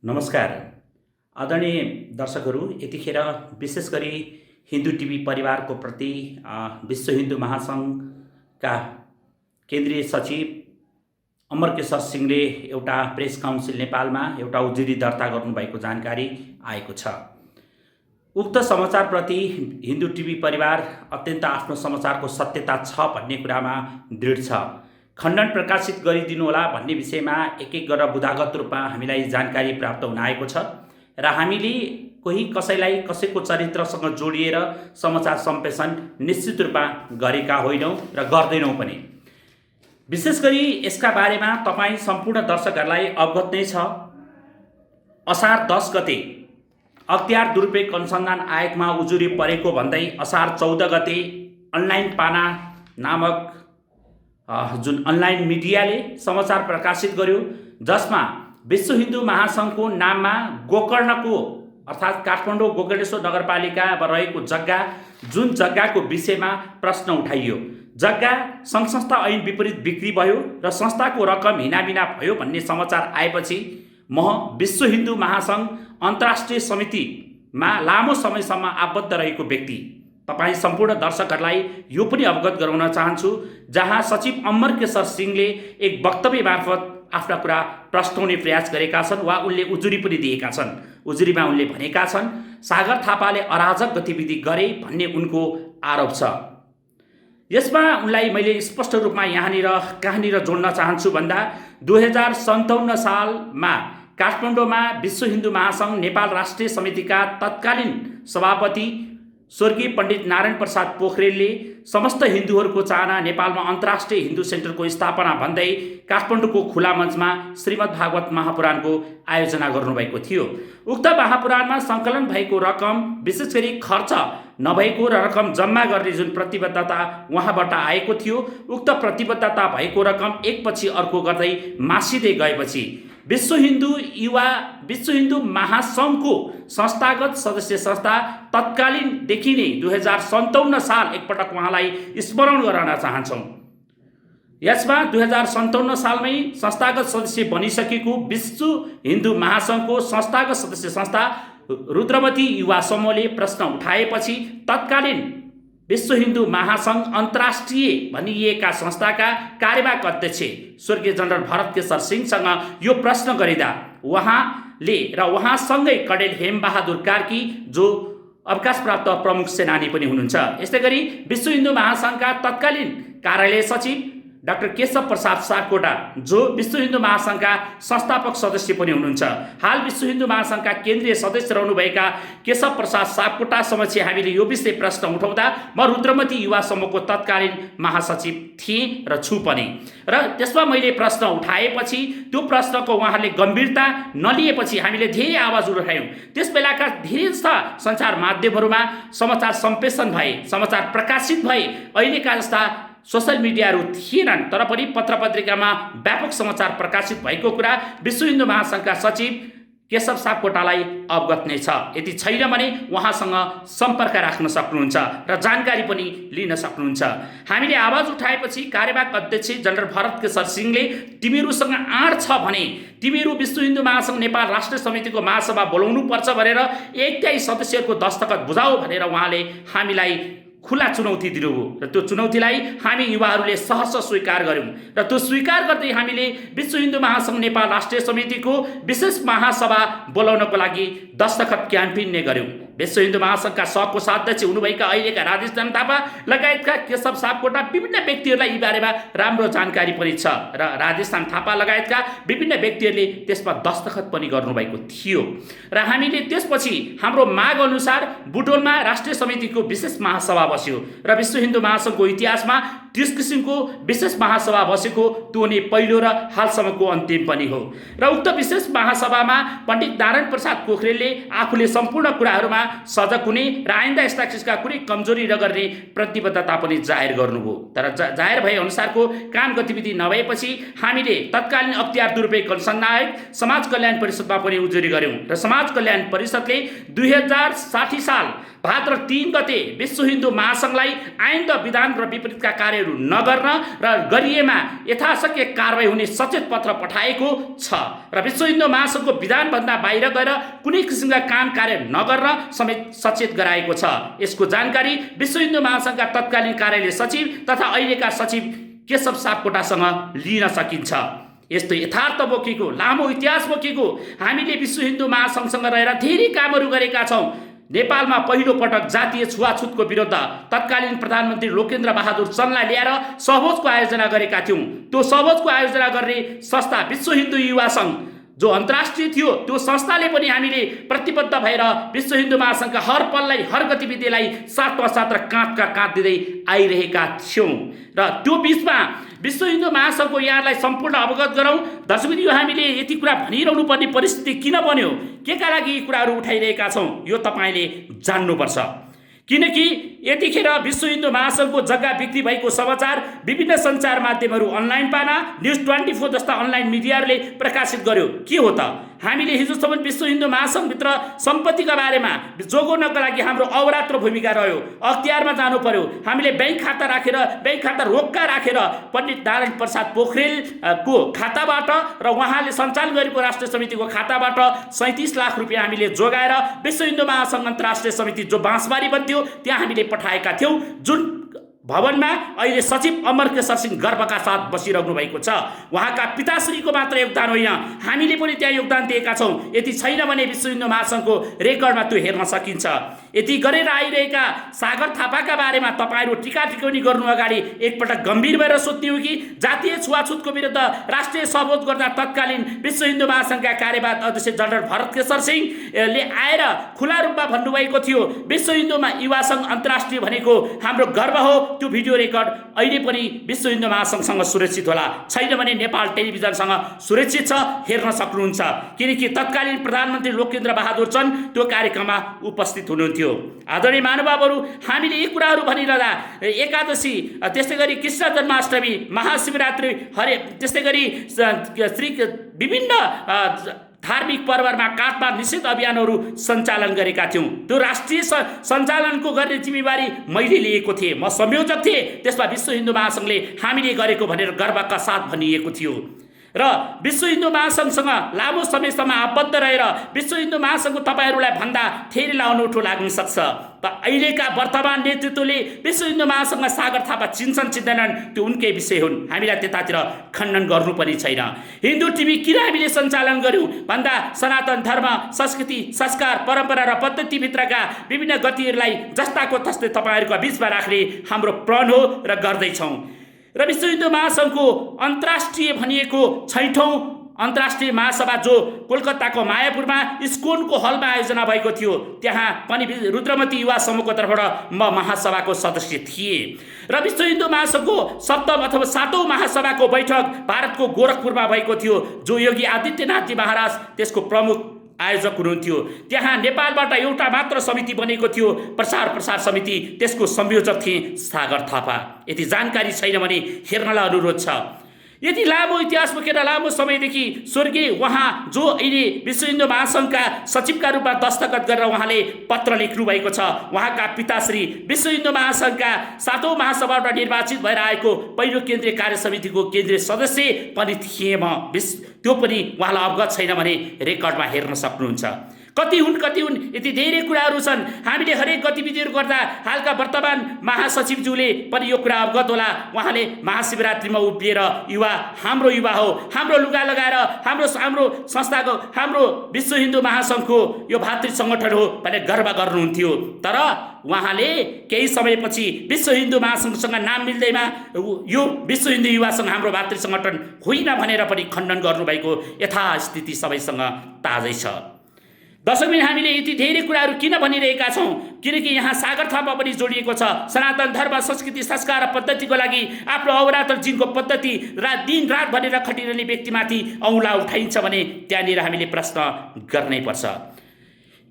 नमस्कार आदरणीय दर्शकहरू, यतिखेर विशेष गरी हिन्दू टिभी परिवारको प्रति विश्व हिन्दू महासङ्घका केन्द्रीय सचिव अमरकेशर सिंहले एउटा प्रेस काउन्सिल नेपालमा एउटा उजुरी दर्ता गर्नुभएको जानकारी आएको छ। उक्त समाचारप्रति हिन्दू टिभी परिवार अत्यन्त आफ्नो समाचारको सत्यता छ भन्ने कुरामा दृढ छ। खण्डन प्रकाशित गरिदिनुहोला भन्ने विषयमा एक एक गरेर बुदागत रूपमा हामीलाई जानकारी प्राप्त हुन आएको छ र हामीले कोही कसैलाई कसैको चरित्रसँग जोडिएर समाचार सम्प्रेषण निश्चित रूपमा गरेका होइनौँ र गर्दैनौँ पनि। विशेष गरी यसका बारेमा तपाईँ सम्पूर्ण दर्शकहरूलाई अवगत नै छ। असार 10 गते अख्तियार दुरुपयोग अनुसन्धान आयोगमा उजुरी परेको भन्दै असार 14 गते अनलाइन पाना नामक जुन अनलाइन मिडियाले समाचार प्रकाशित गर्यो, जसमा विश्व हिन्दू महासङ्घको नाममा गोकर्णको अर्थात् काठमाडौँ गोकर्णेश्वर नगरपालिकामा रहेको जग्गा, जुन जग्गाको विषयमा प्रश्न उठाइयो, जग्गा सङ्घ संस्था ऐन विपरीत बिक्री भयो र संस्थाको रकम हिनाबिना भयो भन्ने समाचार आएपछि म विश्व हिन्दू महासङ्घ अन्तर्राष्ट्रिय समितिमा लामो समयसम्म आबद्ध रहेको व्यक्ति तपाईँ सम्पूर्ण दर्शकहरूलाई यो पनि अवगत गराउन चाहन्छु, जहाँ सचिव अमरकेशर सिंहले एक वक्तव्य मार्फत आफ्ना कुरा प्रश्नाउने प्रयास गरेका छन् वा उनले उजुरी पनि दिएका छन्। उजुरीमा उनले भनेका छन् सागर थापाले अराजक गतिविधि गरे भन्ने उनको आरोप छ। यसमा उनलाई मैले स्पष्ट रूपमा कहाँनिर जोड्न चाहन्छु भन्दा 2057 सालमा काठमाडौँमा विश्व हिन्दू महासङ्घ नेपाल राष्ट्रिय समितिका तत्कालीन सभापति स्वर्गीय पण्डित नारायण प्रसाद पोखरेलले समस्त हिन्दूहरूको चाहना नेपालमा अन्तर्राष्ट्रिय हिन्दू सेन्टरको स्थापना भन्दै काठमाडौँको खुला मञ्चमा श्रीमद् भागवत महापुराणको आयोजना गर्नुभएको थियो। उक्त महापुराणमा सङ्कलन भएको रकम, विशेष गरी खर्च नभएको र रकम जम्मा गर्ने जुन प्रतिबद्धता उहाँबाट आएको थियो, उक्त प्रतिबद्धता भएको रकम एकपछि अर्को गर्दै मासिँदै गएपछि विश्व हिन्दू महासङ्घको संस्थागत सदस्य संस्था तत्कालीनदेखि नै 2057 साल एकपटक उहाँलाई स्मरण गराउन चाहन्छौँ। यसमा 2057 सालमै संस्थागत सदस्य बनिसकेको विश्व हिन्दू महासङ्घको संस्थागत सदस्य संस्था रुद्रमती युवा समूहले प्रश्न उठाएपछि तत्कालीन विश्व हिन्दू महासङ्घ अन्तर्राष्ट्रिय भनिएका संस्थाका कार्यवाहक अध्यक्ष स्वर्गीय जनरल भरत केशर सिंहसँग यो प्रश्न गरिँदा उहाँले र उहाँसँगै कडेल हेमबहादुर कार्की जो अवकाश प्राप्त प्रमुख सेनानी पनि हुनुहुन्छ, यस्तै गरी विश्व हिन्दू महासङ्घका तत्कालीन कार्यालय सचिव डाक्टर केशव प्रसाद सापकोटा जो विश्व हिन्दू महासङ्घका संस्थापक सदस्य पनि हुनुहुन्छ, हाल विश्व हिन्दू महासङ्घका केन्द्रीय सदस्य रहनुभएका केशव प्रसाद सापकोटा समक्ष हामीले यो विषय प्रश्न उठाउँदा म रुद्रमती युवा समूहको तत्कालीन महासचिव थिएँ र छु पनि। र त्यसमा मैले प्रश्न उठाएपछि त्यो प्रश्नको उहाँहरूले गम्भीरता नलिएपछि हामीले धेरै आवाज उठायौँ। त्यस बेलाका धेरै जस्ता सञ्चार माध्यमहरूमा समाचार सम्प्रेषण भए, समाचार प्रकाशित भए, अहिलेका जस्ता सोसल मिडियाहरू थिएनन्, तर पनि पत्र पत्रिकामा व्यापक समाचार प्रकाशित भएको कुरा विश्व हिन्दू महासङ्घका सचिव केशव सापकोटालाई अवगत नै छ। यदि छैन भने उहाँसँग सम्पर्क राख्न सक्नुहुन्छ र जानकारी पनि लिन सक्नुहुन्छ। हामीले आवाज उठाएपछि कार्यवाहक अध्यक्ष जनरल भरत केशर सिंहले तिमीहरूसँग आँट छ भने तिमीहरू विश्व हिन्दू महासङ्घ नेपाल राष्ट्रिय समितिको महासभा बोलाउनु पर्छ भनेर 1/3 सदस्यहरूको दस्तखत बुझाऊ भनेर उहाँले हामीलाई खुला चुनौती दिनुभयो र त्यो चुनौतीलाई हामी युवाहरूले सहर्ष स्वीकार गऱ्यौँ र त्यो स्वीकार गर्दै हामीले विश्व हिन्दू महासङ्घ नेपाल राष्ट्रिय समितिको विशेष महासभा बोलाउनको लागि दस्तखत क्याम्पेन नै गऱ्यौँ। विश्व हिन्दू महासङ्घका सहकोषाध्यक्ष हुनुभएका अहिलेका राजेश थापा लगायतका केशव सापकोटा विभिन्न व्यक्तिहरूलाई यी बारेमा राम्रो जानकारी पनि छ र राजेश थापा लगायतका विभिन्न व्यक्तिहरूले त्यसमा दस्तखत पनि गर्नुभएको थियो र हामीले त्यसपछि हाम्रो माग अनुसार बुटोलमा राष्ट्रिय समितिको विशेष महासभा बस्यो र विश्व हिन्दू महासङ्घको इतिहासमा 30 किसिमको विशेष महासभा बसेको त्यो नै पहिलो र हालसम्मको अन्तिम पनि हो। र उक्त विशेष महासभामा पण्डित नारायण प्रसाद पोखरेलले आफूले सम्पूर्ण कुराहरूमा सजग हुने र आइन्दा यस्ता किसिमका कुनै कमजोरी नगर्ने प्रतिबद्धता पनि जाहेर गर्नुभयो। तर जाहेर भए अनुसारको काम गतिविधि नभएपछि हामीले तत्कालीन अख्तियार दुरुपयोग अनुसन्धान आयोग, समाज कल्याण परिषदमा पनि उजुरी गर्यौँ र समाज कल्याण परिषदले 2060 साल भाद्र 3 गते विश्व हिन्दू महासङ्घलाई ऐन र विधान र विपरीतका कार्यहरू नगर्न र गरिएमा यथाशक्य कारबाही हुने सचेत पत्र पठाएको छ र विश्व हिन्दू महासङ्घको विधानभन्दा बाहिर गएर कुनै किसिमका काम कार्य नगर्न समेत सचेत गराएको छ। यसको जानकारी विश्व हिन्दू महासङ्घका तत्कालीन कार्यालय सचिव तथा अहिलेका सचिव केशव सापकोटासँग लिन सकिन्छ। यस्तो यथार्थ बोकेको लामो इतिहास बोकेको हामीले विश्व हिन्दू महासङ्घसँग रहेर धेरै कामहरू गरेका छौँ। नेपालमा पहिलो पटक जातीय छुवाछुतको विरुद्ध तत्कालीन प्रधानमन्त्री लोकेन्द्र बहादुर चन्दलाई ल्याएर सहभोजको आयोजना गरेका थियौँ। त्यो सहभोजको आयोजना गर्ने संस्था विश्व हिन्दू युवा सङ्घ जो अन्तर्राष्ट्रिय थियो, त्यो संस्थाले पनि हामीले प्रतिबद्ध भएर विश्व हिन्दू महासङ्घका हर पललाई हर गतिविधिलाई साथमा साथ र काँधका काँध दिँदै आइरहेका थियौँ। र त्यो बिचमा विश्व हिन्दू महासङ्घको यहाँलाई सम्पूर्ण अवगत गरौँ। दर्शकबिन्दु, हामीले यति कुरा भनिरहनु पर्ने परिस्थिति किन बन्यो, के का लागि यी कुराहरू उठाइरहेका छौँ, यो तपाईँले जान्नुपर्छ। किनकि यतिखेर विश्व हिन्दू महासङ्घको जग्गा बिक्री भएको समाचार विभिन्न सञ्चार माध्यमहरू अनलाइन पाना, न्युज 24 जस्ता अनलाइन मिडियाहरूले प्रकाशित गर्यो। के हो त, हामीले हिजोसम्म विश्व हिन्दू महासङ्घभित्र सम्पत्तिका बारेमा जोगाउनका लागि हाम्रो अवरात्र भूमिका रह्यो। अख्तियारमा जानु पर्यो, हामीले ब्याङ्क खाता राखेर, ब्याङ्क खाता रोक्का राखेर पण्डित नारायण प्रसाद पोखरेलको खाताबाट र उहाँले सञ्चालन गरेको राष्ट्रिय समितिको खाताबाट 37 लाख रुपियाँ हामीले जोगाएर विश्व हिन्दू महासङ्घ अन्तर्राष्ट्रिय समिति जो बाँसबारी बन्थ्यो त्यहाँ हामीले पठाएका थियौँ, जुन भवनमा अहिले सचिव अमरकेशर सिंह गर्वका साथ बसिरहनु भएको छ। उहाँका पिताश्रीको मात्र योगदान होइन, हामीले पनि त्यहाँ योगदान दिएका छौँ। यति छैन भने विश्व हिन्दू महासङ्घको रेकर्डमा त्यो हेर्न सकिन्छ। यति गरेर आइरहेका सागर थापाका बारेमा तपाईँहरू टिका टिप्पणी गर्नु अगाडि एकपटक गम्भीर भएर सोध्ने हो कि जातीय छुवाछुतको विरुद्ध राष्ट्रिय सहभोज गर्दा तत्कालीन विश्व हिन्दू महासङ्घका कार्यवाहक अध्यक्ष जनरल भरत केशर सिंहले आएर खुला रूपमा भन्नुभएको थियो, विश्व हिन्दू युवा सङ्घ अन्तर्राष्ट्रिय भनेको हाम्रो गर्व हो। त्यो भिडियो रेकर्ड अहिले पनि विश्व हिन्दू महासङ्घसँग सुरक्षित होला, छैन भने नेपाल टेलिभिजनसँग सुरक्षित छ, हेर्न सक्नुहुन्छ। किनकि तत्कालीन प्रधानमन्त्री लोकेन्द्र बहादुर चन्द त्यो कार्यक्रममा उपस्थित हुनुहुन्थ्यो। आदरणीय महानुभावहरू, हामीले यी कुराहरू भनिरहँदा एकादशी, त्यस्तै गरी कृष्ण जन्माष्टमी, महाशिवरात्रि, त्यस्तै गरी श्री विभिन्न धार्मिक पर्वमा काठमा निषेध अभियानहरू सञ्चालन गरेका थियौँ। त्यो राष्ट्रिय सञ्चालनको गर्ने जिम्मेवारी मैले लिएको थिएँ, म संयोजक थिएँ। त्यसमा विश्व हिन्दू महासङ्घले हामीले गरेको भनेर गर्वका साथ भनिएको थियो। र विश्व हिन्दू महासङ्घसँग लामो समयसम्म आबद्ध रहेर विश्व हिन्दू महासङ्घको तपाईँहरूलाई भन्दा थेरैलाई अनौठो लाग्न सक्छ। त अहिलेका वर्तमान नेतृत्वले विश्व हिन्दू महासङ्घ सागर थापा चिन्छन् चिन्दैनन् त्यो उनकै विषय हुन्, हामीलाई त्यतातिर खण्डन गर्नुपर्ने छैन। हिन्दू टिभी किन हामीले सञ्चालन गऱ्यौँ भन्दा सनातन धर्म, संस्कृति, संस्कार, परम्परा र पद्धतिभित्रका विभिन्न गतिहरूलाई जस्ताको तस्तै तपाईँहरूका बिचमा राख्ने हाम्रो प्रण हो र गर्दैछौँ। र विश्व हिन्दू महासङ्घको अन्तर्राष्ट्रिय भनिएको 6औं अन्तर्राष्ट्रिय महासभा जो कोलकाताको मायापुरमा इस्कोनको हलमा आयोजना भएको थियो, त्यहाँ पनि रुद्रमती युवा समूहको तर्फबाट म महासभाको सदस्य थिएँ। र विश्व हिन्दू महासङ्घको 7औं अथवा 7औं महासभाको बैठक भारतको गोरखपुरमा भएको थियो, जो योगी आदित्यनाथजी महाराज त्यसको प्रमुख आयोजक हुनुहुन्थ्यो। त्यहाँ नेपालबाट एउटा मात्र समिति बनेको थियो, प्रसार समिति, त्यसको संयोजक थिए सागर थापा। यति जानकारी छैन भने हेर्नलाई अनुरोध छ। यति लामो इतिहास बोकेर लामो समयदेखि स्वर्गीय उहाँ जो अहिले विश्व हिन्दू महासङ्घका सचिवका रूपमा दस्तखत गरेर उहाँले पत्र लेख्नु भएको छ, उहाँका पिताश्री विश्व हिन्दू महासङ्घका 7औं महासभाबाट निर्वाचित भएर आएको पहिलो केन्द्रीय कार्य समितिको केन्द्रीय सदस्य पनि थिएँ म। त्यो पनि उहाँलाई अवगत छैन भने रेकर्डमा हेर्न सक्नुहुन्छ। कति हुन् यति धेरै कुराहरू छन्। हामीले हरेक गतिविधिहरू गर्दा हालका वर्तमान महासचिवज्यूले पनि यो कुरा अवगत होला। उहाँले महाशिवरात्रिमा उभिएर हाम्रो युवा हो, हाम्रो लुगा लगाएर हाम्रो संस्थाको, हाम्रो विश्व हिन्दू महासङ्घको यो भातृ सङ्गठन हो भनेर गर्व गर्नुहुन्थ्यो। तर उहाँले केही समयपछि विश्व हिन्दू महासङ्घसँग नाम मिल्दैमा यो विश्व हिन्दू युवा सङ्घ हाम्रो भातृ सङ्गठन होइन भनेर पनि खण्डन गर्नुभएको यथास्थिति सबैसँग ताजै छ। दर्शकबिन, हामीले यति धेरै कुराहरू किन भनिरहेका छौँ? किनकि यहाँ सागर थापा पनि जोडिएको छ। सनातन धर्म, संस्कृति, संस्कार र पद्धतिको लागि आफ्नो अवरात्र जिनको पद्धति दिन रात भनेर खटिरहने व्यक्तिमाथि औँला उठाइन्छ भने त्यहाँनिर हामीले प्रश्न गर्नै पर्छ।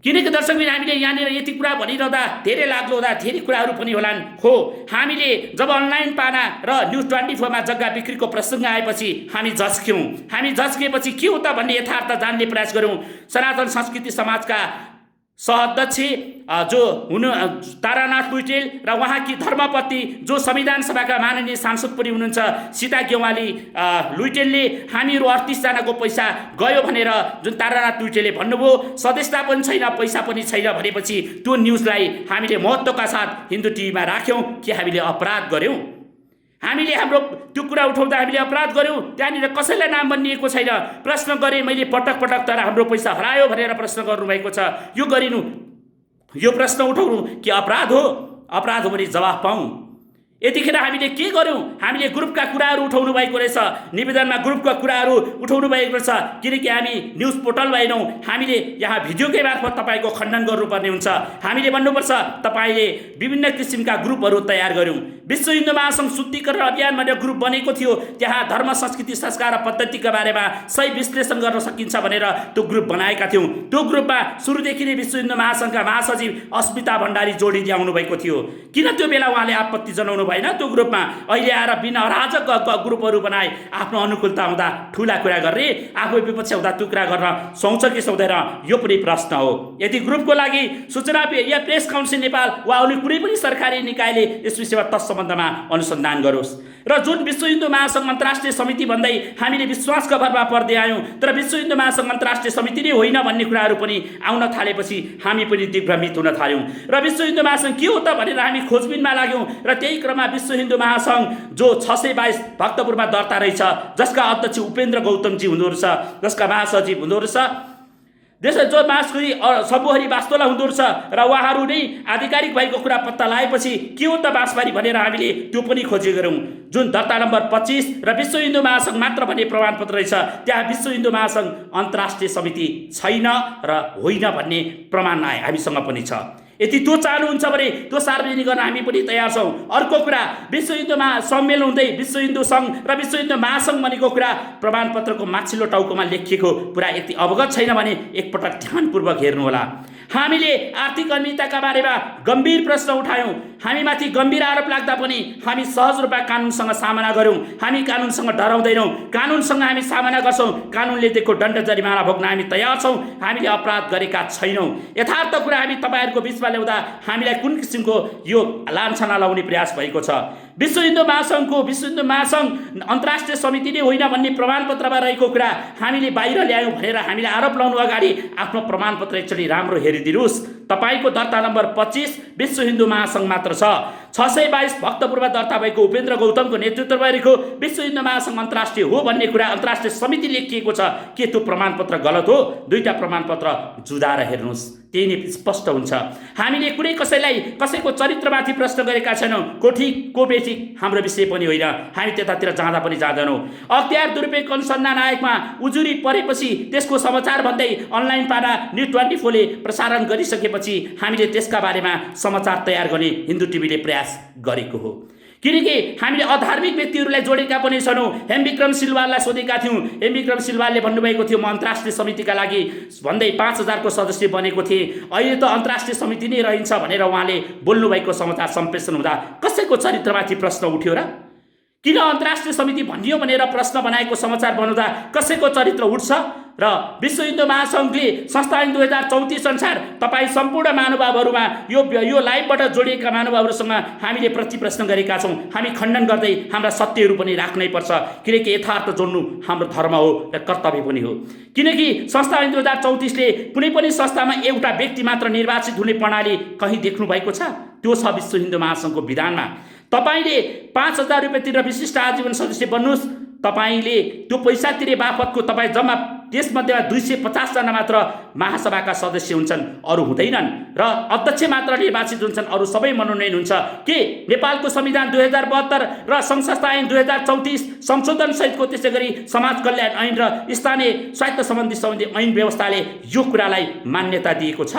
किनकि दर्शकबिन हामीले यहाँनिर यति कुरा भनिरहँदा धेरै लाग्दो हुँदा धेरै कुराहरू पनि होलान्। हो, हामीले जब अनलाइन पाना र न्युज 24 मा जग्गा बिक्रीको प्रसङ्ग आएपछि हामी झस्क्यौँ। हामी झस्किएपछि के हो त भन्ने यथार्थ जान्ने प्रयास गऱ्यौँ। सनातन संस्कृति समाजका सहअध्यक्ष जो हुनु तारानाथ लुइटेल र उहाँकी धर्मपत्नी जो संविधान सभाका माननीय सांसद पनि हुनुहुन्छ सीता गेवाली लुइटेलले हामीहरू 38 जनाको पैसा गयो भनेर जुन तारानाथ लुइटेलले भन्नुभयो, सदस्यता पनि छैन, पैसा पनि छैन भनेपछि त्यो न्युजलाई हामीले महत्त्वका साथ हिन्दू टिभीमा राख्यौँ कि हामीले अपराध गर्यौँ। हामीले हाम्रो त्यो कुरा उठाउँदा हामीले अपराध गर्यौँ। त्यहाँनिर कसैलाई नाम भनिएको छैन। प्रश्न गरेँ मैले पटक पटक, तर हाम्रो पैसा हरायो भनेर प्रश्न गर्नुभएको छ। यो गरिनु, यो प्रश्न उठाउनु कि अपराध हो? अपराध हो भने जवाफ पाऊँ। यतिखेर हामीले के गर्यौँ? हामीले ग्रुपका कुराहरू उठाउनु भएको रहेछ। निवेदनमा ग्रुपका कुराहरू उठाउनु भएको रहेछ। किनकि हामी न्युज पोर्टलमा हैनौँ, हामीले यहाँ भिडियोकै मार्फत तपाईँको खण्डन गर्नुपर्ने हुन्छ। हामीले भन्नुपर्छ तपाईँले विभिन्न किसिमका ग्रुपहरू तयार गर्यौँ। विश्व हिन्दू महासङ्घ शुद्धिकरण अभियान भनेर ग्रुप बनेको थियो। त्यहाँ धर्म, संस्कृति, संस्कार र पद्धतिका बारेमा सही विश्लेषण गर्न सकिन्छ भनेर त्यो ग्रुप बनाएका थियौँ। त्यो ग्रुपमा सुरुदेखि नै विश्व हिन्दू महासङ्घका महासचिव अस्मिता भण्डारी जोडिँदै आउनु भएको थियो। किन त्यो बेला उहाँले आपत्ति जनाउनु भएन? त्यो ग्रुपमा अहिले आएर बिना अराजक ग्रुपहरू बनाए, आफ्नो अनुकूलता हुँदा ठुला कुरा गर्ने, आफू विपक्ष हुँदा त्यो कुरा गर्न सुहाउँछ कि सुहाउँदैन, यो पनि प्रश्न हो। यदि ग्रुपको लागि सूचना या प्रेस काउन्सिल नेपाल वा अरू कुनै पनि सरकारी निकायले यस विषयमा तस सम्बन्धमा अनुसन्धान गरोस्। र जुन विश्व हिन्दू महासङ्घ अन्तर्राष्ट्रिय समिति भन्दै हामीले विश्वासका भरमा पर्दै आयौँ, तर विश्व हिन्दू महासङ्घ अन्तर्राष्ट्रिय समिति नै होइन भन्ने कुराहरू पनि आउन थालेपछि हामी पनि दिग्भ्रमित हुन थाल्यौँ। र विश्व हिन्दू महासङ्घ के हो त भनेर हामी खोजबिनमा लाग्यौँ। र त्यही क्रममा विश्व हिन्दू महासङ्घ जो 622 भक्तपुरमा दर्ता रहेछ, जसका अध्यक्ष उपेन्द्र गौतमजी हुँदो रहेछ, जसका महासचिव हुँदो रहेछ देश जो महासचिव सबुहरी वास्तोला हुँदो रहेछ, र उहाँहरू नै आधिकारिक भएको कुरा पत्ता लगाएपछि के हो त बाँसबारी भनेर हामीले त्यो पनि खोजी गऱ्यौँ। जुन दर्ता नम्बर 25 र विश्व हिन्दू महासङ्घ मात्र भन्ने प्रमाणपत्र रहेछ, त्यहाँ विश्व हिन्दू महासङ्घ अन्तर्राष्ट्रिय समिति छैन र होइन भन्ने प्रमाण हामीसँग पनि छ। यदि त्यो चाहनुहुन्छ भने त्यो सार्वजनिक गर्न हामी पनि तयार छौँ। अर्को कुरा, विश्व हिन्दू सम्मेलन हुँदै विश्व हिन्दू सङ्घ र विश्व हिन्दू महासङ्घ भनेको कुरा प्रमाणपत्रको माथिल्लो टाउकोमा लेखिएको कुरा यति अवगत छैन भने एकपटक ध्यानपूर्वक हेर्नुहोला। हामीले आर्थिक अनियमितताका बारेमा गम्भीर प्रश्न उठायौँ। हामीमाथि गम्भीर आरोप लाग्दा पनि हामी सहज रूपमा कानुनसँग सामना गऱ्यौँ। हामी कानुनसँग डराउँदैनौँ, कानुनसँग हामी सामना गर्छौँ। कानुनले दिएको दण्ड जरिमाना भोग्न हामी तयार छौँ। हामीले अपराध गरेका छैनौँ। यथार्थ कुरा हामी तपाईँहरूको बिचमा ल्याउँदा हामीलाई कुन किसिमको यो लान्छना लाउने प्रयास भएको छ? विश्व हिन्दू महासङ्घको विश्व हिन्दू महासङ्घ अन्तर्राष्ट्रिय समिति नै होइन भन्ने प्रमाणपत्रमा रहेको कुरा हामीले बाहिर ल्यायौँ भनेर हामीले आरोप लगाउनु अगाडि आफ्नो प्रमाणपत्र एकचोटि राम्रो हेरिदिनुहोस्। तपाईँको दर्ता नम्बर 25 विश्व हिन्दू महासङ्घ मात्र छ। 622 भक्तपुरमा दर्ता भएको उपेन्द्र गौतमको नेतृत्व भएको विश्व हिन्दू महासङ्घ अन्तर्राष्ट्रिय हो भन्ने कुरा अन्तर्राष्ट्रिय समिति लेखिएको छ। के त्यो प्रमाणपत्र गलत हो? दुईटा प्रमाणपत्र जुधाएर हेर्नुहोस्, त्यही नै स्पष्ट हुन्छ। हामीले कुनै कसैको चरित्रमाथि प्रश्न गरेका छैनौँ। को ठिक को बेठिक हाम्रो विषय पनि होइन। हामी त्यतातिर जाँदा पनि जाँदैनौँ। अख्तियार दुरुपयोग अनुसन्धान आयोगमा उजुरी परेपछि त्यसको समाचार भन्दै अनलाइन पाना न्युज 24 ले प्रसारण गरिसकेपछि हामीले त्यसका बारेमा समाचार तयार गर्ने हिन्दू टिभीले प्रयास गरेको हो। किनकि हामीले अधार्मिक व्यक्तिहरूलाई जोडेका पनि छैनौँ। हेमविक्रम सिलवाललाई सोधेका थियौँ। हेमविक्रम सिलवालले भन्नुभएको थियो म अन्तर्राष्ट्रिय समितिका लागि भन्दै 5000 को सदस्य बनेको थिएँ, अहिले त अन्तर्राष्ट्रिय समिति नै रहन्छ भनेर उहाँले बोल्नुभएको समाचार सम्प्रेषण हुँदा कसैको चरित्रमाथि प्रश्न उठ्यो र? किन अन्तर्राष्ट्रिय समिति भनियो भनेर प्रश्न बनाएको समाचार बनाउँदा कसैको चरित्र उठ्छ? र विश्व हिन्दू महासङ्घले संस्था ऐन 2034 अनुसार तपाईँ सम्पूर्ण महानुभावहरूमा यो लाइभबाट जोडिएका महानुभावहरूसँग हामीले प्रश्न गरेका छौँ। हामी खण्डन गर्दै हाम्रा सत्यहरू पनि राख्नै पर्छ, किनकि यथार्थ जोड्नु हाम्रो धर्म हो र कर्तव्य पनि हो। किनकि संस्था ऐन 2034 ले कुनै पनि संस्थामा एउटा व्यक्ति मात्र निर्वाचित हुने प्रणाली कहीँ देख्नु भएको छ? त्यो छ विश्व हिन्दू महासङ्घको विधानमा। तपाईँले 5000 रुपियाँ तिरेर विशिष्ट आजीवन सदस्य बन्नुहोस्। तपाईँले त्यो पैसा तिरे बापतको तपाईँ जम्मा त्यसमध्येमा 250 जना मात्र महासभाका सदस्य हुन्छन्, अरू हुँदैनन्। र अध्यक्ष मात्र निर्वाचित हुन्छन्, अरू सबै मनोनयन हुन्छ। के नेपालको संविधान 2072 र संस्था ऐन 2034 संशोधन सहितको त्यसै गरी समाज कल्याण ऐन र स्थानीय स्वायत्त सम्बन्धी ऐन व्यवस्थाले यो कुरालाई मान्यता दिएको छ?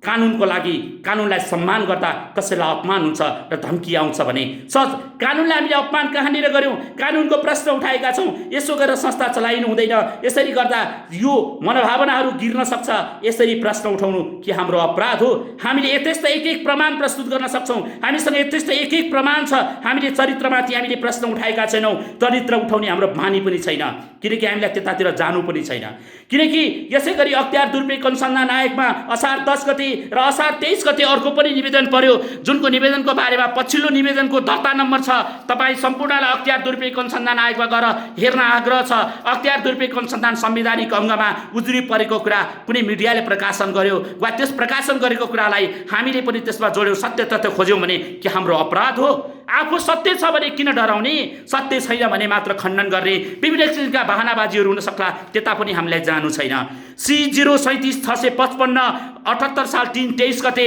कानुनको लागि कानुनलाई सम्मान गर्दा कसैलाई अपमान हुन्छ र धम्की आउँछ भने सज कानुनलाई हामीले अपमान कहाँनिर गर्यौँ? कानुनको प्रश्न उठाएका छौँ। यसो गरेर संस्था चलाइनु हुँदैन, यसरी गर्दा यो मनोभावनाहरू गिर्न सक्छ, यसरी प्रश्न उठाउनु कि हाम्रो अपराध हो? हामीले यथेष्ट एक एक प्रमाण प्रस्तुत गर्न सक्छौँ। हामीसँग यथेष्ट एक एक प्रमाण छ। हामीले चरित्रमाथि हामीले प्रश्न उठाएका छैनौँ। चरित्र उठाउने हाम्रो बानी पनि छैन, किनकि हामीलाई त्यतातिर जानु पनि छैन। किनकि यसै गरी अख्तियार दुरुपयोग अनुसन्धान आयोगमा असार 10 गते र असार 23 गते अर्को पनि निवेदन पर्यो, जुनको निवेदनको बारेमा पछिल्लो निवेदनको दर्ता नम्बर छ। तपाईँ सम्पूर्णलाई अख्तियार दुरुपयोग अनुसन्धान आयोगमा गएर हेर्न आग्रह छ। अख्तियार दुरुपयोग अनुसन्धान संवैधानिक अङ्गमा उजुरी परेको कुरा कुनै मिडियाले प्रकाशन गर्यो वा त्यस प्रकाशन गरेको कुरालाई हामीले पनि त्यसमा जोड्यौँ, सत्य तथ्य खोज्यौँ भने के हाम्रो अपराध हो? आफू सत्य छ भने किन डराउने? सत्य छैन भने मात्र खण्डन गर्ने विभिन्न किसिमका बहानाबाजीहरू हुन सक्ला, त्यता पनि हामीलाई जानु छैन। C037-655 78 साल 3-23 गते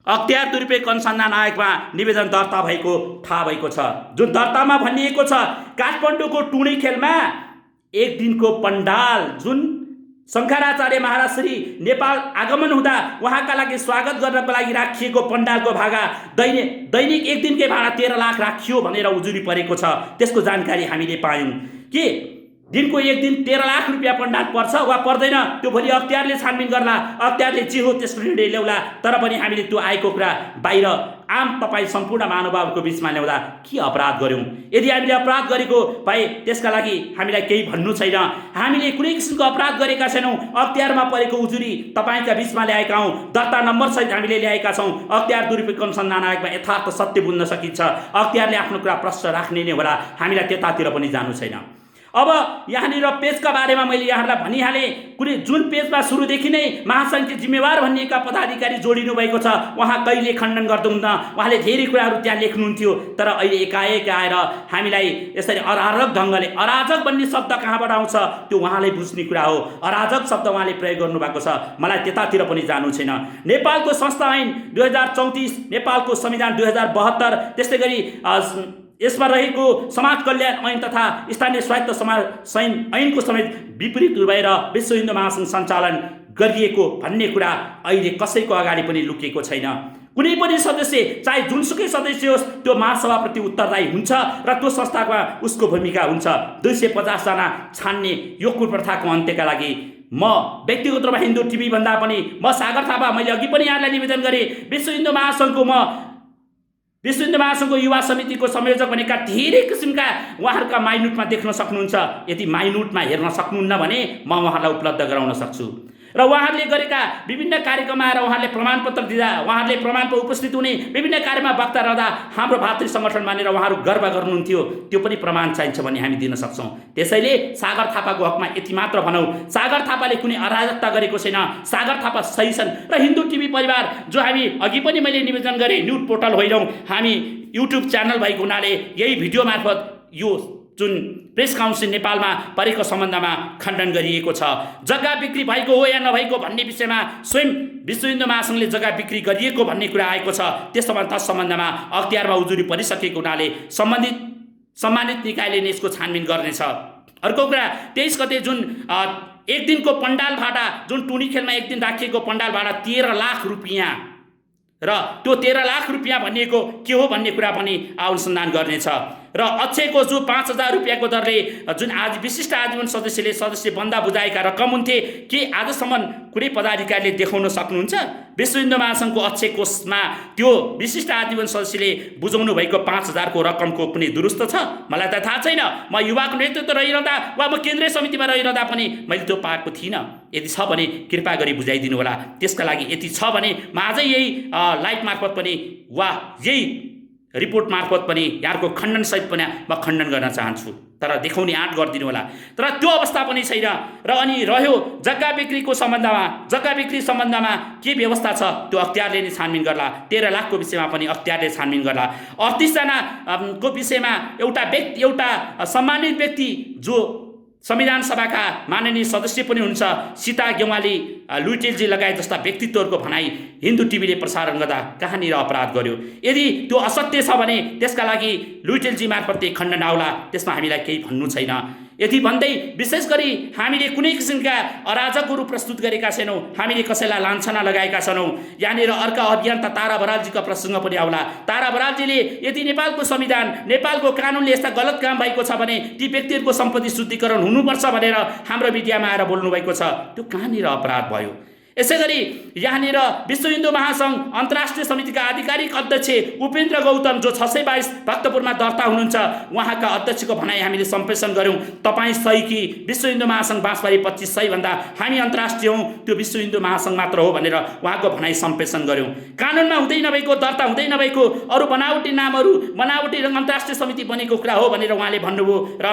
अख्तियार दुरुपयोग अनुसन्धान आयोगमा निवेदन दर्ता भएको थाहा भएको छ, जुन दर्तामा भनिएको छ काठमाडौँको टुणी खेलमा एक दिनको पण्डाल जुन शङ्कराचार्य महाराज श्री नेपाल आगमन हुँदा उहाँका लागि स्वागत गर्नको लागि राखिएको पण्डालको भागा दैनिक एक दिनकै भाडा 13 लाख राखियो भनेर उजुरी परेको छ। त्यसको जानकारी हामीले पायौँ कि दिनको एक दिन 13 लाख रुपियाँ पण्डाल पर्छ वा पर्दैन, त्यो भोलि अख्तियारले छानबिन गर्ला, अख्तियारले जे हो त्यस्तो निर्णय ल्याउला। तर पनि हामीले त्यो आएको कुरा बाहिर आम तपाईँ सम्पूर्ण महानुभावको बिचमा ल्याउँदा के अपराध गर्यौँ? यदि हामीले अपराध गरेको भए त्यसका लागि हामीलाई केही भन्नु छैन। हामीले कुनै किसिमको अपराध गरेका छैनौँ। अख्तियारमा परेको उजुरी तपाईँका बिचमा ल्याएका हौँ, दर्ता नम्बर सहित हामीले ल्याएका छौँ। अख्तियार दुरुपयोग अनुसन्धान आयोगमा यथार्थ सत्य बुझ्न सकिन्छ। अख्तियारले आफ्नो कुरा प्रश्न राख्ने नै होला, हामीलाई त्यतातिर पनि जानु छैन। अब यहाँनिर पेजका बारेमा मैले यहाँहरूलाई भनिहालेँ। कुनै जुन पेजमा सुरुदेखि नै महासङ्घको जिम्मेवार भनिएका पदाधिकारी जोडिनु भएको छ, उहाँ कहिले खण्डन गर्नुहुन्न। उहाँले धेरै कुराहरू त्यहाँ लेख्नुहुन्थ्यो, तर अहिले एकाएक आएर हामीलाई यसरी अराजक ढङ्गले, अराजक भन्ने शब्द कहाँबाट आउँछ त्यो उहाँलाई बुझ्ने कुरा हो। अराजक शब्द उहाँले प्रयोग गर्नुभएको छ, मलाई त्यतातिर पनि जानु छैन। नेपालको संस्था ऐन 2034, नेपालको संविधान 2072, त्यस्तै गरी यसमा रहेको समाज कल्याण ऐन तथा स्थानीय स्वायत्त समाज ऐनको समेत विपरीत भएर विश्व हिन्दू महासङ्घ सञ्चालन गरिएको भन्ने कुरा अहिले कसैको अगाडि पनि लुकेको छैन। कुनै पनि सदस्य चाहे जुनसुकै सदस्य होस् त्यो महासभाप्रति उत्तरदायी हुन्छ र त्यो संस्थामा उसको भूमिका हुन्छ। 250 जना छान्ने यो कुप्रथाको अन्त्यका लागि म व्यक्तिगत रूपमा हिन्दू टिभी भन्दा पनि म सागर थापा, मैले अघि पनि यहाँलाई निवेदन गरेँ, विश्व हिन्दू महासङ्घको युवा समितिको संयोजक भनेका धेरै किसिमका उहाँहरूका माइनुटमा देख्न सक्नुहुन्छ। यदि माइनुटमा हेर्न सक्नुहुन्न भने म उहाँलाई उपलब्ध गराउन सक्छु। र उहाँहरूले गरेका विभिन्न कार्यक्रममा आएर उहाँहरूले प्रमाणपत्र दिँदा, उहाँहरूले प्रमाणमा उपस्थित हुने विभिन्न कार्यमा वक्ता रहँदा हाम्रो भातृ सङ्गठन मानेर उहाँहरू गर्व गर्नुहुन्थ्यो, त्यो पनि प्रमाण चाहिन्छ भने हामी दिन सक्छौँ। त्यसैले सागर थापाको हकमा यति मात्र भनौँ, सागर थापाले कुनै अराजकता गरेको छैन। सागर थापा सही छन् र हिन्दू टिभी परिवार जो हामी अघि पनि मैले निवेदन गरेँ न्युज पोर्टल होइनौँ, हामी युट्युब च्यानल भएको हुनाले यही भिडियो मार्फत यो जुन प्रेस काउन्सिल नेपालमा परेको सम्बन्धमा खण्डन गरिएको छ। जग्गा बिक्री भएको हो या नभएको भन्ने विषयमा स्वयं विश्व हिन्दू महासङ्घले जग्गा बिक्री गरिएको भन्ने कुरा आएको छ। त्यस सम्बन्धमा अख्तियारमा उजुरी परिसकेको हुनाले सम्मानित निकायले नै यसको छानबिन गर्नेछ। अर्को कुरा 23 गते जुन एक दिनको पण्डाल भाडा, जुन टुनी खेलमा एक दिन राखिएको पण्डाल भाडा 13 लाख रुपियाँ र त्यो 13 लाख रुपियाँ भनिएको के हो भन्ने कुरा पनि अनुसन्धान गर्नेछ। र अक्षयको जो 5,000 रुपियाँको दरले जुन आज विशिष्ट आजीवन सदस्यले सदस्य बन्दा बुझाएका रकम हुन्थे, के आजसम्म कुनै पदाधिकारीले देखाउन सक्नुहुन्छ? विश्व हिन्दू महासङ्घको अक्षय कोषमा त्यो विशिष्ट आजीवन सदस्यले बुझाउनु भएको 5,000 को रकमको कुनै दुरुस्त छ? मलाई त थाहा छैन। म युवाको नेतृत्व रहिरहँदा वा म केन्द्रीय समितिमा रहिरहँदा पनि मैले त्यो पाएको थिइनँ। यदि छ भने कृपा गरी बुझाइदिनु होला। त्यसका लागि यति छ भने म आजै यही लाइभ मार्फत पनि वा यही रिपोर्ट मार्फत पनि यहाँको खण्डन सहित पनि म खण्डन गर्न चाहन्छु, तर देखाउने आँट गरिदिनु होला। तर त्यो अवस्था पनि छैन। र अनि रह्यो जग्गा बिक्रीको सम्बन्धमा, जग्गा बिक्री सम्बन्धमा के व्यवस्था छ त्यो अख्तियारले नै छानबिन गर्ला। 13 लाखको विषयमा पनि अख्तियारले छानबिन गर्ला। 38 जनाको विषयमा एउटा सम्मानित व्यक्ति जो संविधान सभाका माननीय सदस्य पनि हुन्छ सीता गेवाली, लुइटेलजी लगायत जस्ता व्यक्तित्वहरूको भनाइ हिन्दू टिभीले प्रसारण गर्दा कहाँनिर अपराध गर्यो? यदि त्यो असत्य छ भने त्यसका लागि लुइटेलजी मार्फत खण्डन आउला, त्यसमा हामीलाई केही भन्नु छैन। यति भन्दै विशेष गरी हामीले कुनै किसिमका अराजकहरू प्रस्तुत गरेका छैनौँ, हामीले कसैलाई लान्छना लगाएका छैनौँ। यहाँनिर अर्का अभियन्ता तारा बरालजीका प्रसङ्ग पनि आउला। तारा बरालजीले यदि नेपालको संविधान, नेपालको कानुनले यस्ता गलत काम भएको छ भने ती व्यक्तिहरूको सम्पत्ति शुद्धिकरण हुनुपर्छ भनेर हाम्रो मिडियामा आएर बोल्नुभएको छ, त्यो कहाँनिर अपराध भयो? यसै गरी यहाँनिर विश्व हिन्दू महासङ्घ अन्तर्राष्ट्रिय समितिका आधिकारिक अध्यक्ष उपेन्द्र गौतम जो 622 भक्तपुरमा दर्ता हुनुहुन्छ, उहाँका अध्यक्षको भनाइ हामीले सम्प्रेषण गऱ्यौँ। तपाईँ सही कि विश्व हिन्दू महासङ्घ बाँसबारी 25 सही भन्दा हामी अन्तर्राष्ट्रिय हौँ, त्यो विश्व हिन्दू महासङ्घ मात्र हो भनेर उहाँको भनाइ सम्प्रेषण गऱ्यौँ। कानुनमा हुँदै नभएको, दर्ता हुँदै नभएको अरू बनावटी नामहरू, बनावटी रङ अन्तर्राष्ट्रिय समिति बनेको कुरा हो भनेर उहाँले भन्नुभयो र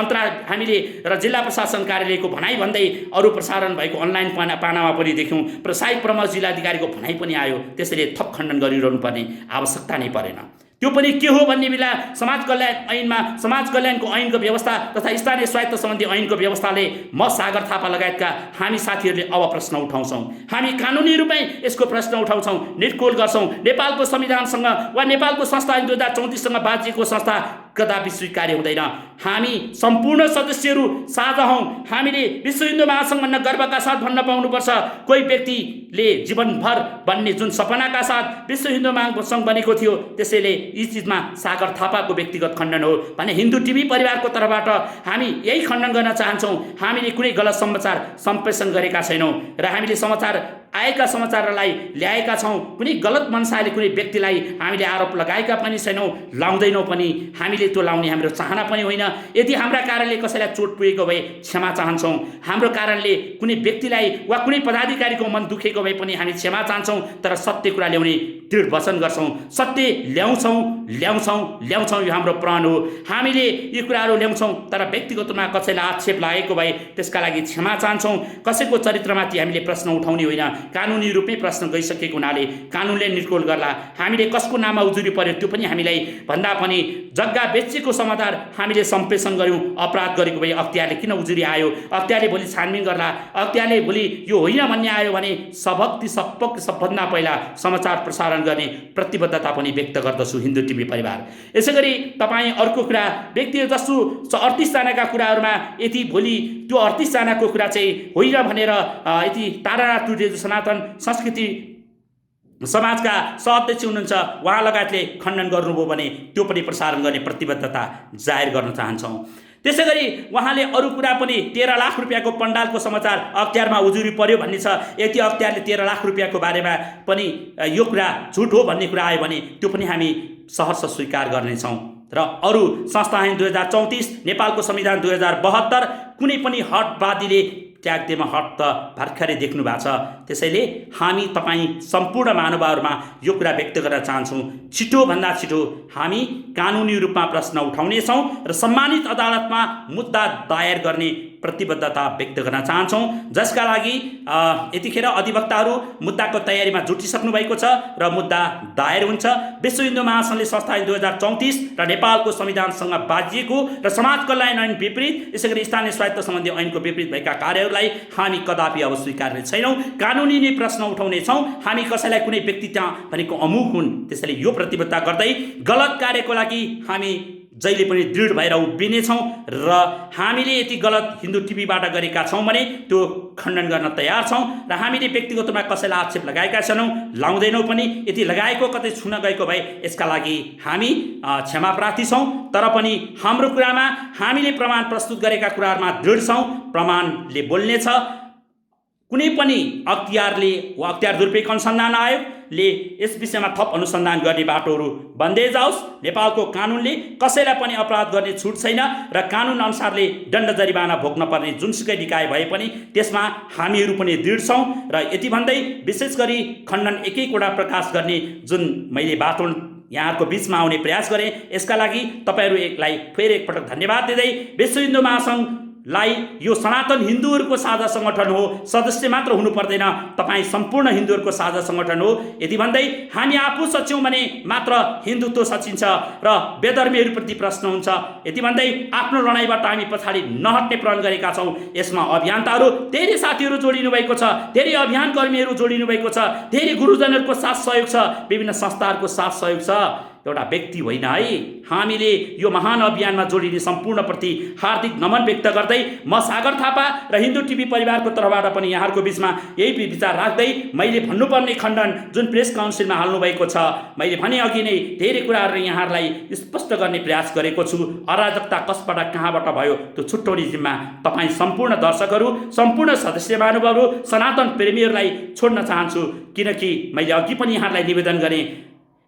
हामीले र जिल्ला प्रशासन कार्यालयको भनाइ भन्दै अरू प्रसारण भएको अनलाइन पानामा पनि देख्यौँ। साहित्य प्रमुख जिल्लाधिकारीको भनाइ पनि आयो। त्यसैले थप खण्डन गरिरहनु पर्ने आवश्यकता नै परेन। त्यो पनि के हो भन्ने बेला समाज कल्याण ऐनमा, समाज कल्याणको ऐनको व्यवस्था तथा स्थानीय स्वायत्त सम्बन्धी ऐनको व्यवस्थाले म सागर थापा लगायतका हामी साथीहरूले अब प्रश्न उठाउँछौँ। हामी कानुनी रूपमै यसको प्रश्न उठाउँछौँ, निर्कोल गर्छौँ। नेपालको संविधानसँग वा नेपालको संस्था 2034सँग बाँचिएको संस्था कदापि स्वीकार्य हुँदैन। हामी सम्पूर्ण सदस्यहरू साझा हौँ। हामीले विश्व हिन्दू महासङ्घ भन्न गर्वका साथ भन्न पाउनुपर्छ। कोही व्यक्तिले जीवनभर बन्ने जुन सपनाका साथ विश्व हिन्दू महासङ्घ बनेको थियो, त्यसैले यी चिजमा सागर थापाको व्यक्तिगत खण्डन हो भने हिन्दू टिभी परिवारको तर्फबाट हामी यही खण्डन गर्न चाहन्छौँ। हामीले कुनै गलत समाचार सम्प्रेषण गरेका छैनौँ र हामीले आएका समाचारलाई ल्याएका छौँ। कुनै गलत मनसाले कुनै व्यक्तिलाई हामीले आरोप लगाएका पनि छैनौँ, लाउँदैनौँ पनि। हामीले त्यो लाउने हाम्रो चाहना पनि होइन। यदि हाम्रा कारणले कसैलाई चोट पुगेको भए क्षमा चाहन्छौँ। हाम्रो कारणले कुनै व्यक्तिलाई वा कुनै पदाधिकारीको मन दुखेको भए पनि हामी क्षमा चाहन्छौँ, तर सत्य कुरा ल्याउने दृढ वचन गर्छौँ। सत्य ल्याउँछौँ यो हाम्रो प्रण हो। हामीले यी कुराहरू ल्याउँछौँ, तर व्यक्तिगत रूपमा कसैलाई आक्षेप लागेको भए त्यसका लागि क्षमा चाहन्छौँ। कसैको चरित्रमाथि हामीले प्रश्न उठाउने होइन। कानुनी रूपमै प्रश्न गइसकेको हुनाले कानुनले निर्कोल गर्ला। हामीले कसको नाममा उजुरी पर्यो त्यो पनि हामीलाई भन्दा पनि जग्गा बेचेको समाचार हामीले सम्प्रेषण गऱ्यौँ। अपराध गरेको भए अख्तियारले किन उजुरी आयो, अख्तियारले भोलि छानबिन गर्ला, अख्तियारले भोलि यो होइन भन्ने आयो भने सबभन्दा पहिला समाचार प्रसारण गर्ने प्रतिबद्धता पनि व्यक्त गर्दछु हिन्दू टिभी परिवार। यसै गरी तपाईँ अर्को कुरा व्यक्तिगत जस्तो 38 जनाका कुराहरूमा यदि भोलि त्यो 38 जनाको कुरा चाहिँ होइन भनेर यदि तारानाथ टुडे सनातन संस्कृति समाजका सह-अध्यक्ष हुनुहुन्छ, उहाँ लगायतले खण्डन गर्नुभयो भने त्यो पनि प्रसारण गर्ने प्रतिबद्धता जाहेर गर्न चाहन्छौँ। त्यसै गरी उहाँले अरू कुरा पनि 13 लाख रुपियाँको पण्डालको समाचार अख्तियारमा उजुरी पर्यो भन्ने छ। यदि अख्तियारले 13 लाख रुपियाँको बारेमा पनि यो कुरा झुट हो भन्ने कुरा आयो भने त्यो पनि हामी सहर्ष स्वीकार गर्नेछौँ। र अरू संस्था ऐन 2034, नेपालको संविधान 2072 कुनै पनि हटवादीले त्याग्देमा हट त भर्खरै देख्नु भएको छ। त्यसैले हामी तपाईँ सम्पूर्ण महानुभावहरूमा यो कुरा व्यक्त गर्न चाहन्छौँ, छिटोभन्दा छिटो हामी कानुनी रूपमा प्रश्न उठाउनेछौँ र सम्मानित अदालतमा मुद्दा दायर गर्ने प्रतिबद्धता व्यक्त गर्न चाहन्छौँ, जसका लागि यतिखेर अधिवक्ताहरू मुद्दाको तयारीमा जुटिसक्नु भएको छ र मुद्दा दायर हुन्छ। विश्व हिन्दू महासङ्घले संस्था ऐन 2034 र नेपालको संविधानसँग बाजिएको र समाज कल्याण ऐन विपरीत, यसै गरी स्थानीय स्वायत्त सम्बन्धी ऐनको विपरीत भएका कार्यहरूलाई हामी कदापि अब स्वीकार्ने छैनौँ। कानुनी नै प्रश्न उठाउनेछौँ। हामी कसैलाई कुनै व्यक्ति त्यहाँ भनेको अमुक हुन्, त्यसैले यो प्रतिबद्धता गर्दै गलत कार्यको लागि हामी जहिले पनि दृढ भएर उभिनेछौँ र हामीले यति गलत हिन्दू टिभीबाट गरेका छौँ भने त्यो खण्डन गर्न तयार छौँ र हामीले व्यक्तिगत रूपमा कसैलाई आक्षेप लगाएका छैनौँ, लाउँदैनौँ पनि। यदि लगाएको कतै छुन गएको भए यसका लागि हामी क्षमा प्रार्थी छौँ, तर पनि हाम्रो कुरामा हामीले प्रमाण प्रस्तुत गरेका कुराहरूमा दृढ छौँ। प्रमाणले बोल्नेछ। कुनै पनि अख्तियारले वा अख्तियार दुरुपयोग अनुसन्धान आयोगले यस विषयमा थप अनुसन्धान गर्ने बाटोहरू बन्दै जाओस्। नेपालको कानुनले कसैलाई पनि अपराध गर्ने छुट छैन र कानुन अनुसारले दण्ड जरिवाना भोग्न पर्ने जुनसुकै निकाय भए पनि त्यसमा हामीहरू पनि दृढ छौँ। र यति भन्दै विशेष गरी खण्डन एकैवटा प्रकाश गर्ने जुन मैले बाटो यहाँहरूको बिचमा आउने प्रयास गरेँ, यसका लागि तपाईँहरूलाई फेरि एकपटक धन्यवाद दिँदै विश्व हिन्दू महासङ्घ यो सनातन हिन्दूहरूको साझा सङ्गठन हो, सदस्य मात्र हुनु पर्दैन, तपाईँ सम्पूर्ण हिन्दूहरूको साझा सङ्गठन हो। यदि भन्दै हामी आफू सच्यौँ भने मात्र हिन्दुत्व सचिन्छ र बेधर्मीहरूप्रति प्रश्न हुन्छ। यदि भन्दै आफ्नो लडाइँबाट हामी पछाडि नहट्ने प्रण गरेका छौँ। यसमा अभियन्ताहरू धेरै साथीहरू जोडिनु भएको छ, धेरै अभियान कर्मीहरू जोडिनु भएको छ, धेरै गुरुजनहरूको साथ सहयोग छ, विभिन्न संस्थाहरूको साथ सहयोग छ। एउटा व्यक्ति होइन है। हामीले यो महान अभियानमा जोडिने सम्पूर्णप्रति हार्दिक नमन व्यक्त गर्दै म सागर थापा र हिन्दू टिभी परिवारको तर्फबाट पनि यहाँहरूको बिचमा यही विचार राख्दै मैले भन्नुपर्ने खण्डन जुन प्रेस काउन्सिलमा हाल्नुभएको छ, मैले भने अघि नै धेरै कुराहरू यहाँहरूलाई स्पष्ट गर्ने प्रयास गरेको छु। अराजकता कसबाट कहाँबाट भयो त्यो छुट्याउने जिम्मा तपाईँ सम्पूर्ण दर्शकहरू, सम्पूर्ण सदस्य महानुभावहरू, सनातन प्रेमीहरूलाई छोड्न चाहन्छु। किनकि मैले अघि पनि यहाँहरूलाई निवेदन गरेँ,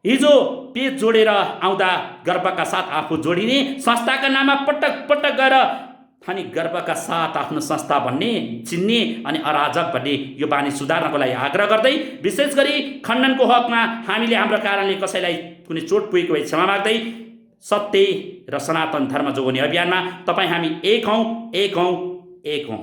हिजो पेज जोडेर आउँदा गर्वका साथ आफू जोडिने, संस्थाका नाममा पटक पटक गएर अनि गर्वका साथ आफ्नो संस्था भन्ने चिन्ने अनि अराजक भन्ने यो बानी सुधार्नको लागि आग्रह गर्दै विशेष गरी खण्डनको हकमा हामीले हाम्रो कारणले कसैलाई कुनै चोट पुगेको भए क्षमा माग्दै सत्य र सनातन धर्म जोगाउने अभियानमा तपाईँ हामी एक हौँ, एक हौँ, एक हौँ।